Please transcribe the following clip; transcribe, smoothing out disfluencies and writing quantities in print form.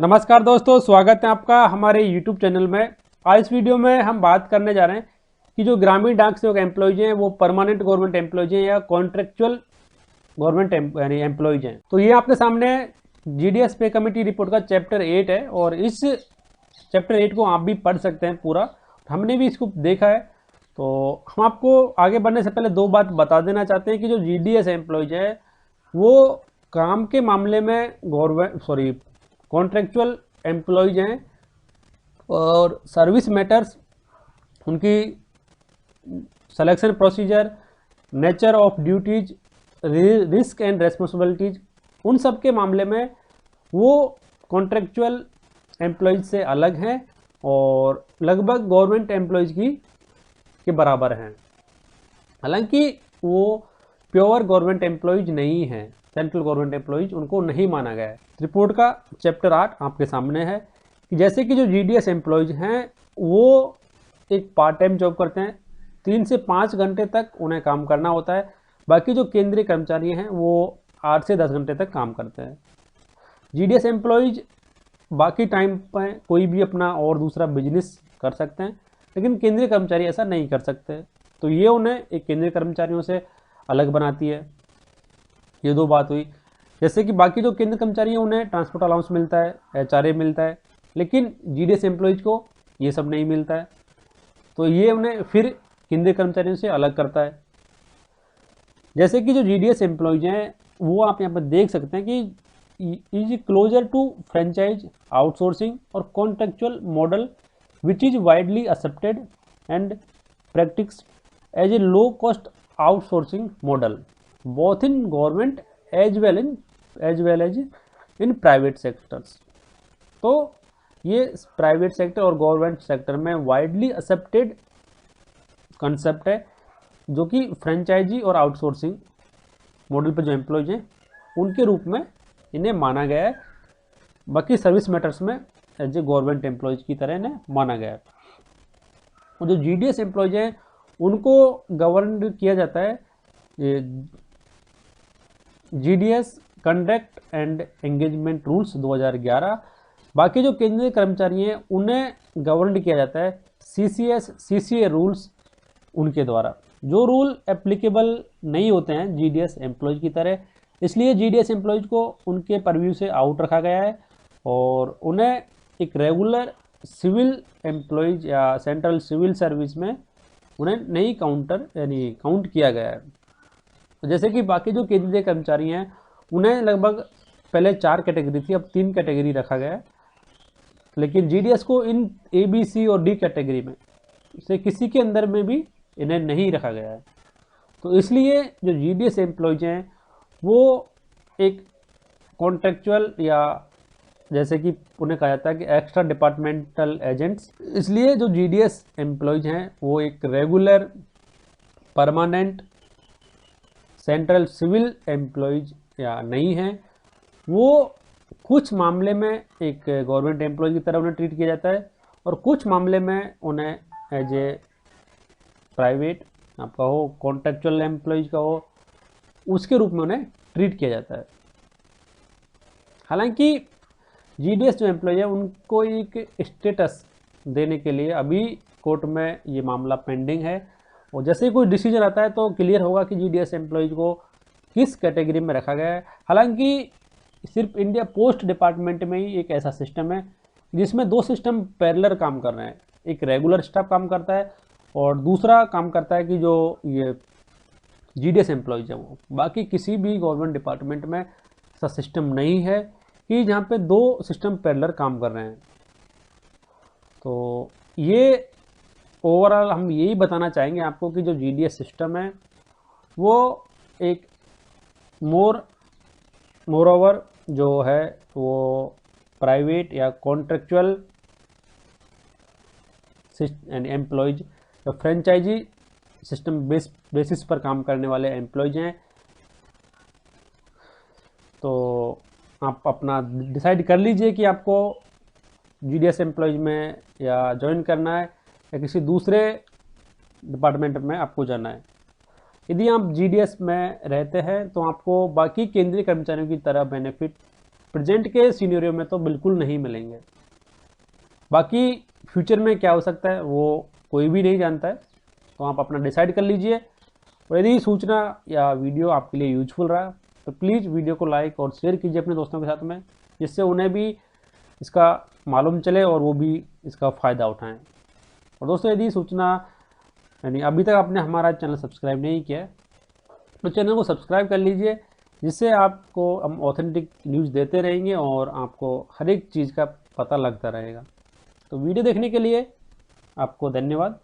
नमस्कार दोस्तों, स्वागत है आपका हमारे YouTube चैनल में। आज इस वीडियो में हम बात करने जा रहे हैं कि जो ग्रामीण डाक सेवक एम्प्लॉयज हैं वो परमानेंट गवर्नमेंट एम्प्लॉयज हैं या कॉन्ट्रेक्चुअल गवर्नमेंट यानी एम्प्लॉयज हैं। तो ये आपके सामने GDS पे कमेटी रिपोर्ट का चैप्टर 8 है और इस चैप्टर 8 को आप भी पढ़ सकते हैं पूरा। हमने भी इसको देखा है। तो हम आपको आगे बढ़ने से पहले दो बात बता देना चाहते हैं कि जो GDS एम्प्लॉयज है वो काम के मामले में कॉन्ट्रेक्चुअल एम्प्लॉयज हैं और सर्विस मैटर्स, उनकी selection procedure, nature of duties, risk and responsibilities, उन सब के मामले में वो कॉन्ट्रेक्चुअल एम्प्लॉयज से अलग हैं और लगभग गवर्नमेंट एम्प्लॉयज के बराबर हैं। हालांकि वो प्योर गवर्नमेंट एम्प्लॉयज नहीं हैं, सेंट्रल गवर्नमेंट एम्प्लॉयज उनको नहीं माना गया है। रिपोर्ट का चैप्टर 8 आपके सामने है कि जैसे कि जो GDS एम्प्लॉयज हैं वो एक पार्ट टाइम जॉब करते हैं, 3 से 5 घंटे तक उन्हें काम करना होता है। बाकी जो केंद्रीय कर्मचारी हैं वो 8 से 10 घंटे तक काम करते हैं। GDS एम्प्लॉयज बाकी टाइम पर कोई भी अपना और दूसरा बिजनेस कर सकते हैं, लेकिन केंद्रीय कर्मचारी ऐसा नहीं कर सकते। तो ये उन्हें एक केंद्रीय कर्मचारियों से अलग बनाती है। ये दो बात हुई। जैसे कि बाकी जो केंद्रीय कर्मचारी हैं उन्हें ट्रांसपोर्ट अलाउंस मिलता है, HRA मिलता है, लेकिन GDS एम्प्लॉयज को ये सब नहीं मिलता है। तो ये उन्हें फिर केंद्रीय कर्मचारियों से अलग करता है। जैसे कि जो GDS एम्प्लॉयज हैं वो आप यहाँ पर देख सकते हैं कि is closure to franchise outsourcing और contractual model which is widely accepted and practice as a low cost outsourcing model both in government as well as in private sectors। तो ये प्राइवेट सेक्टर और गवर्नमेंट सेक्टर में widely accepted concept है, जो कि franchise और outsourcing model पर जो एम्प्लॉयज हैं उनके रूप में इन्हें माना गया है। बाकी सर्विस मैटर्स में एज ए गवर्नमेंट एम्प्लॉयज की तरह इन्हें माना गया है। और जो GDS एम्प्लॉयज हैं उनको गवर्न किया जाता है GDS conduct and engagement rules 2011। बाकी जो केंद्रीय कर्मचारी हैं उन्हें गवर्न किया जाता है CCS CCA रूल्स उनके द्वारा। जो रूल एप्लीकेबल नहीं होते हैं GDS एम्प्लॉयज की तरह, इसलिए GDS एम्प्लॉयज को उनके परव्यू से आउट रखा गया है और उन्हें एक रेगुलर सिविल एम्प्लॉयज या सेंट्रल सिविल सर्विस में उन्हें नहीं काउंट किया गया है। जैसे कि बाकी जो केंद्रीय कर्मचारी हैं उन्हें लगभग पहले 4 कैटेगरी थी, अब 3 कैटेगरी रखा गया है, लेकिन GDS को इन A, B, C और D कैटेगरी में से किसी के अंदर में भी इन्हें नहीं रखा गया है। तो इसलिए जो GDS एम्प्लॉयज हैं वो एक कॉन्ट्रेक्चुअल या जैसे कि उन्हें कहा जाता है कि एक्स्ट्रा डिपार्टमेंटल एजेंट्स, इसलिए जो GDS एम्प्लॉयज हैं वो एक regular permanent central civil employees या नहीं हैं। वो कुछ मामले में एक गवर्नमेंट एम्प्लॉय की तरह उन्हें ट्रीट किया जाता है और कुछ मामले में उन्हें एज ए प्राइवेट आपका हो, कॉन्ट्रेक्चुअल एम्प्लॉयज का हो, उसके रूप में उन्हें ट्रीट किया जाता है। हालांकि GDS जो एम्प्लॉय है उनको एक स्टेटस देने के लिए अभी कोर्ट में ये मामला पेंडिंग है और जैसे ही कोई डिसीजन आता है तो क्लियर होगा कि GDS एम्प्लॉयज को किस कैटेगरी में रखा गया है। हालांकि सिर्फ इंडिया पोस्ट डिपार्टमेंट में ही एक ऐसा सिस्टम है जिसमें 2 सिस्टम पैरेलल काम कर रहे हैं। एक रेगुलर स्टाफ काम करता है और दूसरा काम करता है कि जो ये GDS एम्प्लॉयज है वो। बाकी किसी भी गवर्नमेंट डिपार्टमेंट में ऐसा सिस्टम नहीं है कि जहाँ पे 2 सिस्टम पैरेलल काम कर रहे हैं। तो ये ओवरऑल हम यही बताना चाहेंगे आपको कि जो GDS सिस्टम है वो एक मोर ओवर जो है वो प्राइवेट या कॉन्ट्रेक्चुअल एम्प्लॉयज या फ्रेंचाइजी सिस्टम बेसिस पर काम करने वाले एम्प्लॉयज हैं। तो आप अपना डिसाइड कर लीजिए कि आपको GDS एम्प्लॉयज में या ज्वाइन करना है या किसी दूसरे डिपार्टमेंट में आपको जाना है। यदि आप GDS में रहते हैं तो आपको बाकी केंद्रीय कर्मचारियों की तरह बेनिफिट प्रेजेंट के सिनेरियो में तो बिल्कुल नहीं मिलेंगे। बाकी फ्यूचर में क्या हो सकता है वो कोई भी नहीं जानता है, तो आप अपना डिसाइड कर लीजिए। और यदि सूचना या वीडियो आपके लिए यूजफुल रहा तो प्लीज़ वीडियो को लाइक और शेयर कीजिए अपने दोस्तों के साथ में, जिससे उन्हें भी इसका मालूम चले और वो भी इसका फ़ायदा उठाएं। और दोस्तों यदि सूचना यानी अभी तक आपने हमारा चैनल सब्सक्राइब नहीं किया है तो चैनल को सब्सक्राइब कर लीजिए, जिससे आपको हम ऑथेंटिक न्यूज़ देते रहेंगे और आपको हर एक चीज़ का पता लगता रहेगा। तो वीडियो देखने के लिए आपको धन्यवाद।